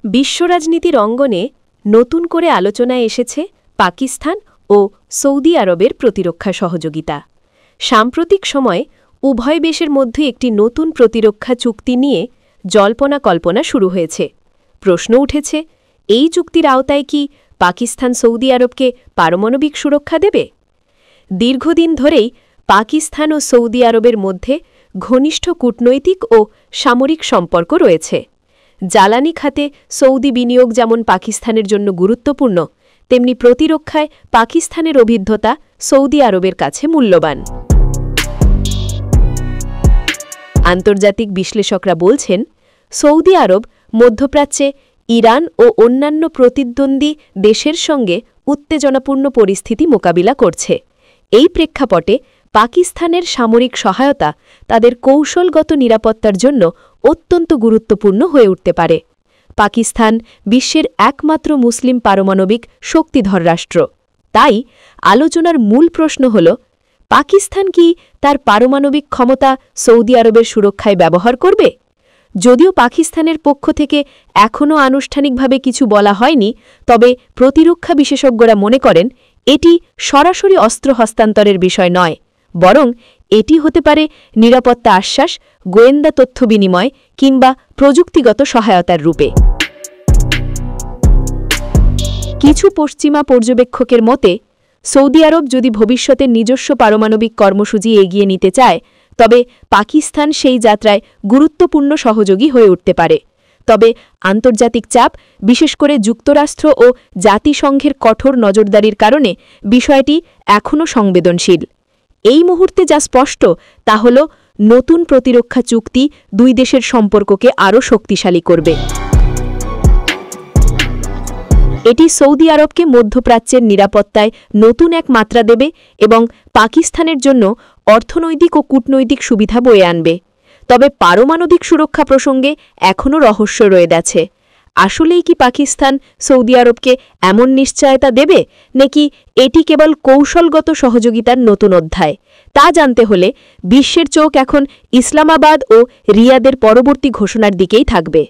বিশ্বরাজনীতির অঙ্গনে নতুন করে আলোচনায় এসেছে পাকিস্তান ও সৌদি আরবের প্রতিরক্ষা সহযোগিতা। সাম্প্রতিক সময়ে উভয় দেশের মধ্যে একটি নতুন প্রতিরক্ষা চুক্তি নিয়ে জল্পনা কল্পনা শুরু হয়েছে। প্রশ্ন উঠেছে, এই চুক্তির আওতায় কি পাকিস্তান সৌদি আরবকে পারমাণবিক সুরক্ষা দেবে? দীর্ঘদিন ধরেই পাকিস্তান ও সৌদি আরবের মধ্যে ঘনিষ্ঠ কূটনৈতিক ও সামরিক সম্পর্ক রয়েছে। জ্বালানি খাতে সৌদি বিনিয়োগ যেমন পাকিস্তানের জন্য গুরুত্বপূর্ণ, তেমনি প্রতিরক্ষায় পাকিস্তানের অভিজ্ঞতা সৌদি আরবের কাছে মূল্যবান। আন্তর্জাতিক বিশ্লেষকরা বলছেন, সৌদি আরব মধ্যপ্রাচ্যে ইরান ও অন্যান্য প্রতিদ্বন্দ্বী দেশের সঙ্গে উত্তেজনাপূর্ণ পরিস্থিতি মোকাবিলা করছে। এই প্রেক্ষাপটে পাকিস্তানের সামরিক সহায়তা তাদের কৌশলগত নিরাপত্তার জন্য অত্যন্ত গুরুত্বপূর্ণ হয়ে উঠতে পারে। পাকিস্তান বিশ্বের একমাত্র মুসলিম পারমাণবিক শক্তিধর রাষ্ট্র। তাই আলোচনার মূল প্রশ্ন হল, পাকিস্তান কি তার পারমাণবিক ক্ষমতা সৌদি আরবের সুরক্ষায় ব্যবহার করবে? যদিও পাকিস্তানের পক্ষ থেকে এখনও আনুষ্ঠানিকভাবে কিছু বলা হয়নি, তবে প্রতিরক্ষা বিশেষজ্ঞরা মনে করেন এটি সরাসরি অস্ত্র হস্তান্তরের বিষয় নয়, বরং এটি হতে পারে নিরাপত্তা আশ্বাস, গোয়েন্দা তথ্য বিনিময় কিংবা প্রযুক্তিগত সহায়তার রূপে। কিছু পশ্চিমা পর্যবেক্ষকের মতে, সৌদি আরব যদি ভবিষ্যতে নিজস্ব পারমাণবিক কর্মসূচি এগিয়ে নিতে চায়, তবে পাকিস্তান সেই যাত্রায় গুরুত্বপূর্ণ সহযোগী হয়ে উঠতে পারে। তবে আন্তর্জাতিক চাপ, বিশেষ করে যুক্তরাষ্ট্র ও জাতিসংঘের কঠোর নজরদারির কারণে বিষয়টি এখনও সংবেদনশীল। এই মুহূর্তে যা স্পষ্ট তা হল, নতুন প্রতিরক্ষা চুক্তি দুই দেশের সম্পর্ককে আরও শক্তিশালী করবে। এটি সৌদি আরবকে মধ্যপ্রাচ্যের নিরাপত্তায় নতুন এক মাত্রা দেবে এবং পাকিস্তানের জন্য অর্থনৈতিক ও কূটনৈতিক সুবিধা বয়ে আনবে। তবে পারমাণবিক সুরক্ষা প্রসঙ্গে এখনও রহস্য রয়ে গেছে। আসলেই কি পাকিস্তান সৌদি আরবকে এমন নিশ্চয়তা দেবে, নাকি এটি কেবল কৌশলগত সহযোগিতার নতুন অধ্যায়? তা জানতে হলে বিশ্বের চোখ এখন ইসলামাবাদ ও রিয়াদের পরবর্তী ঘোষণার দিকেই থাকবে।